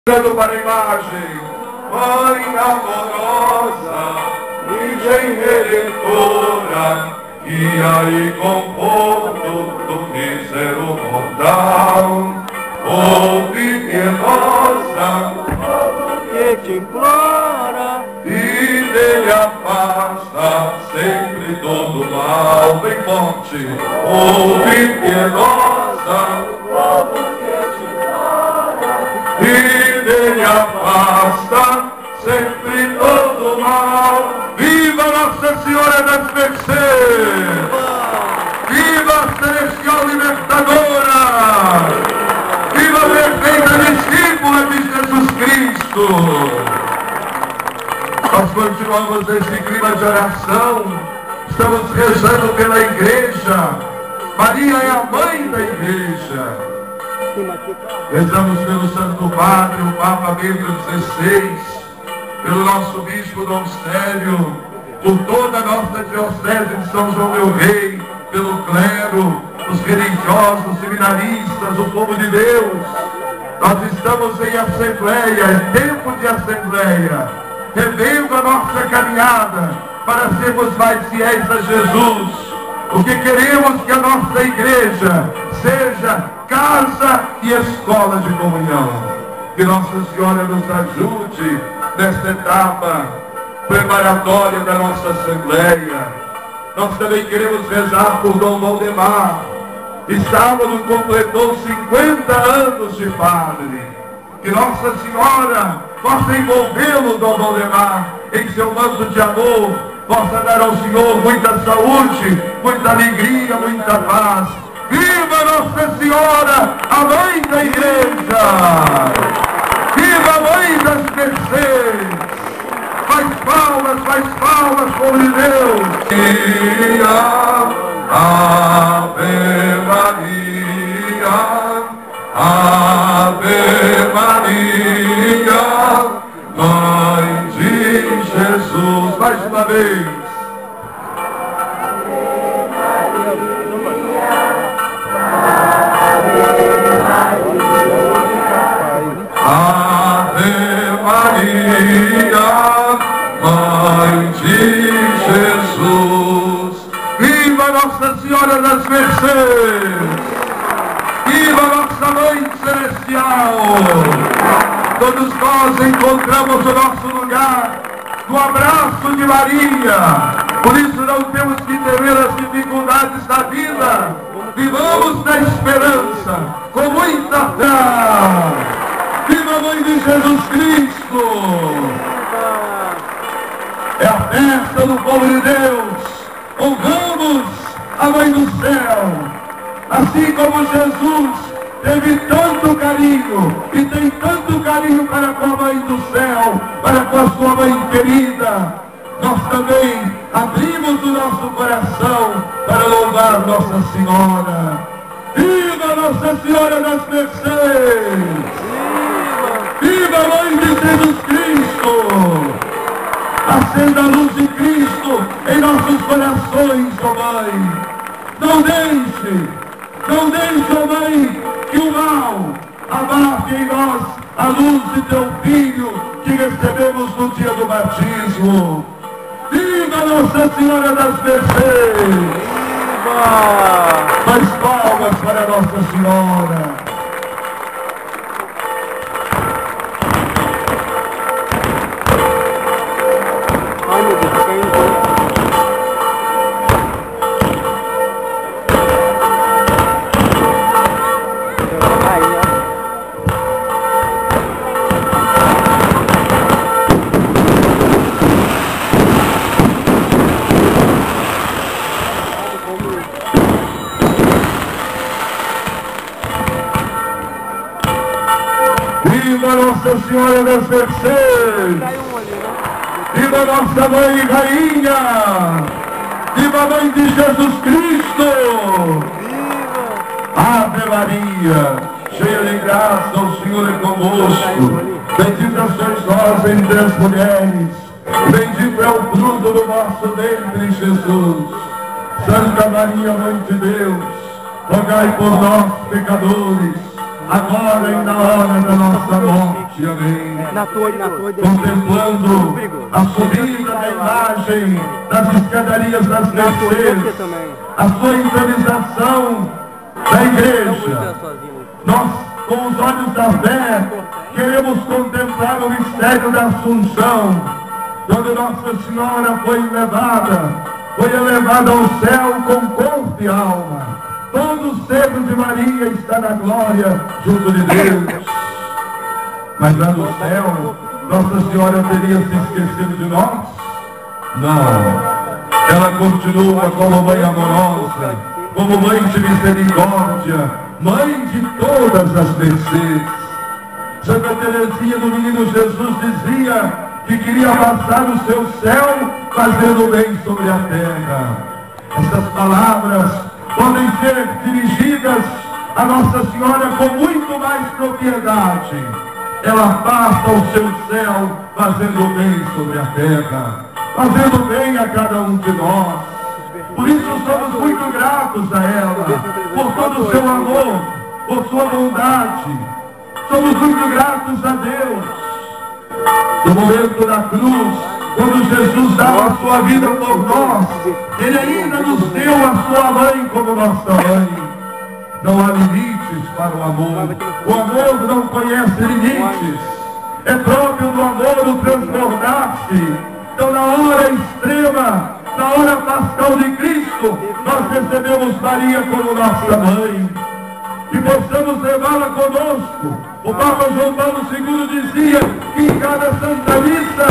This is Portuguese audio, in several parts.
Para a imagem, Mãe amorosa, Virgem Redentora, guia e conforto do mísero mortal, ouve piedosa, que te implora, e dele afasta sempre todo mal. Bem forte, ouve piedosa, e dele afasta sempre todo mal. Viva Nossa Senhora das Mercês! Viva a Celestial Libertadora! Viva a perfeita discípula de Jesus Cristo! Nós continuamos nesse clima de oração, estamos rezando pela igreja. Maria é a mãe da igreja. Rezamos pelo Santo Padre, o Papa Bento XVI, pelo nosso Bispo Dom Célio, por toda a nossa Diocese de São João del Rei, pelo clero, os religiosos, seminaristas, o povo de Deus. Nós estamos em assembleia, é tempo de assembleia, revendo a nossa caminhada para sermos mais fiéis a Jesus. Porque queremos que a nossa igreja seja casa e escola de comunhão. Que Nossa Senhora nos ajude nesta etapa preparatória da nossa Assembleia. Nós também queremos rezar por Dom Valdemar. E sábado completou 50 anos de padre. Que Nossa Senhora possa envolvê-lo, Dom Valdemar, em seu manto de amor, possa dar ao Senhor muita saúde, muita alegria, muita paz. Viva Nossa Senhora, a Mãe da Igreja! Viva a Mãe das Mercês! Faz palmas, povo de Deus! Ave Maria, Ave Maria, Mãe de Jesus! Mais uma vez! Ave Maria, Mãe de Jesus. Viva Nossa Senhora das Mercês! Viva Nossa Mãe Celestial! Todos nós encontramos o nosso lugar no abraço de Maria. Por isso não temos que temer as dificuldades da vida. Vivamos na esperança, com muita fé. Viva a Mãe de Jesus Cristo! É a festa do povo de Deus. Honramos a Mãe do Céu. Assim como Jesus teve tanto carinho e tem tanto carinho para com a Mãe do Céu, para com a sua Mãe querida, nós também abrimos o nosso coração para louvar Nossa Senhora. Viva Nossa Senhora das Mercês! Viva a Mãe de Jesus Cristo! Acenda a luz de Cristo em nossos corações, ó Mãe. Não deixe, ó Mãe, que o mal abafe em nós a luz de teu Filho que recebemos no dia do batismo. Viva Nossa Senhora das Mercês! Viva! Mais palmas para Nossa Senhora! Viva Nossa Senhora das Mercês! Viva Nossa Mãe e Rainha! Viva a Mãe de Jesus Cristo! Ave Maria, cheia de graça, o Senhor é convosco. Bendita sois vós entre as mulheres, bendito é o fruto do vosso ventre, Jesus. Santa Maria, Mãe de Deus, rogai por nós, pecadores, agora e na hora da nossa morte. norte, amém. Contemplando a subida da imagem das escadarias das Mercês, a sua entronização da igreja. Nós, com os olhos da fé, queremos contemplar o mistério da Assunção, quando Nossa Senhora foi elevada ao céu com corpo e alma. Todo o seio de Maria está na glória junto de Deus. Mas lá no céu, Nossa Senhora teria se esquecido de nós? Não. Ela continua como mãe amorosa, como mãe de misericórdia, mãe de todas as mercês. Santa Teresinha do Menino Jesus dizia que queria passar o seu céu fazendo bem sobre a terra. Essas palavras podem ser dirigidas a Nossa Senhora com muito mais propriedade. Ela passa o seu céu fazendo bem sobre a terra, fazendo bem a cada um de nós. Por isso somos muito gratos a ela, por todo o seu amor, por sua bondade. Somos muito gratos a Deus. No momento da cruz, quando Jesus dava a sua vida por nós, Ele ainda nos deu a sua mãe como nossa mãe. Não há limites para o amor. O amor não conhece limites. É próprio do amor o transbordar-se. Então, na hora extrema, na hora pascal de Cristo, nós recebemos Maria como nossa mãe. E possamos levá-la conosco. O Papa João Paulo II dizia que em cada Santa Missa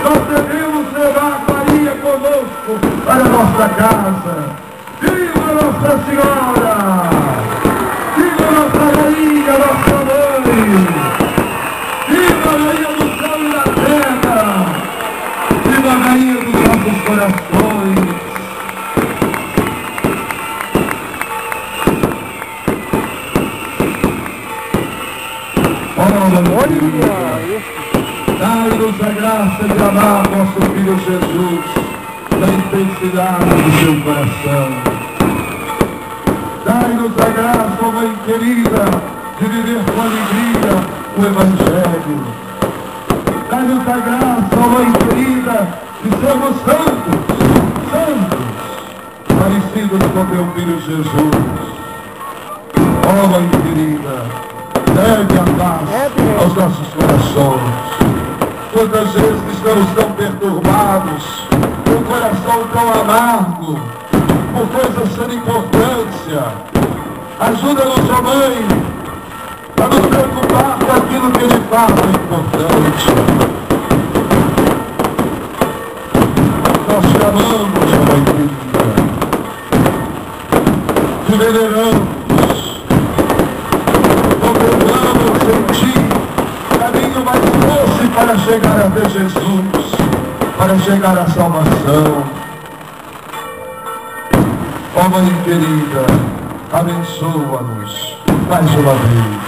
nós devemos levar Maria conosco para a nossa casa. Viva Nossa Senhora! Viva Nossa Maria, nossa mãe! Viva a Maria do céu e da terra! Viva a Maria dos nossos corações! Dai-nos a graça de amar nosso Filho Jesus na intensidade do seu coração. Dai-nos a graça, ó Mãe querida, de viver com alegria o Evangelho. Dai-nos a graça, ó Mãe querida, de sermos santos, parecidos com teu Filho Jesus. Ó Mãe querida, leve a paz aos nossos corações. Quantas vezes estamos tão perturbados, com o coração tão amargo, por coisas sem importância. Ajuda-nos, ó Mãe, a nos preocupar com aquilo que de fato é importante. Nós te amamos, ó Mãe querida, te veneramos, em ti, caminho mais doce para chegar até Jesus, para chegar à salvação. Ó Mãe querida, abençoa-nos mais uma vez.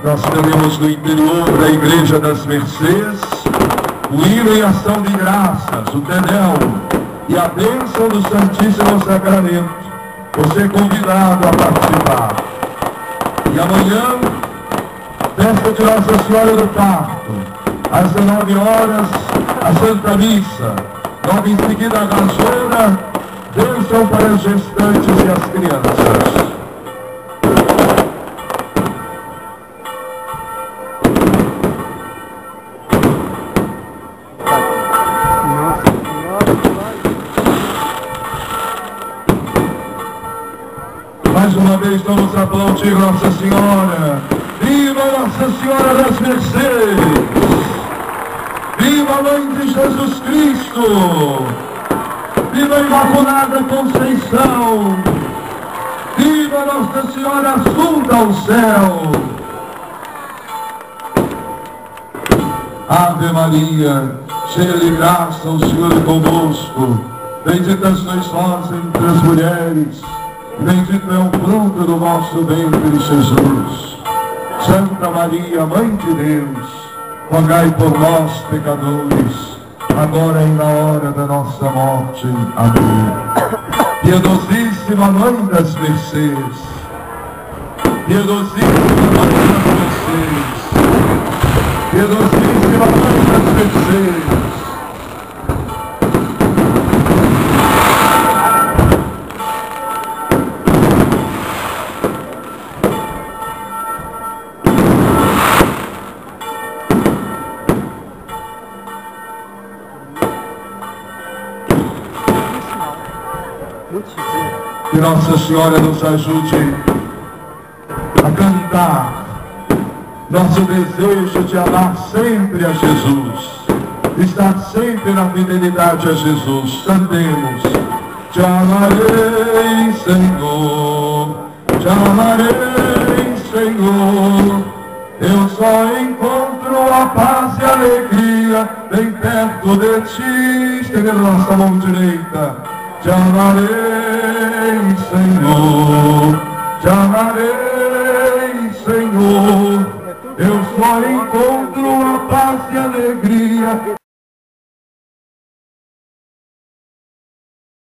Nós teremos no interior da Igreja das Mercês o hino em ação de graças, o Tedeum e a bênção do Santíssimo Sacramento. Você é convidado a participar. E amanhã, festa de Nossa Senhora do Parto, às 19 horas, a Santa Missa. Logo em seguida, a Razona, bênção para as gestantes e as crianças. Mais uma vez vamos aplaudir Nossa Senhora. Viva Nossa Senhora das Mercês! Viva a Mãe de Jesus Cristo! Viva a Imaculada Conceição! Viva Nossa Senhora Assunta ao céu! Ave Maria, cheia de graça, o Senhor é convosco. Bendita sois vós entre as mulheres, bendito é o fruto do vosso ventre, Jesus. Santa Maria, Mãe de Deus, rogai por nós, pecadores, agora e na hora da nossa morte. Amém. Piedosíssima Mãe das Mercês, piedosíssima Mãe das Mercês, piedosíssima Mãe das Mercês, que Nossa Senhora nos ajude a cantar nosso desejo de amar sempre a Jesus, estar sempre na fidelidade a Jesus. Cantemos: te amarei, Senhor, te amarei, Senhor, eu só encontro a paz e a alegria bem perto de ti. Estendendo nossa mão direita. Te amarei, Senhor, te amarei, Senhor, eu só encontro a paz e a alegria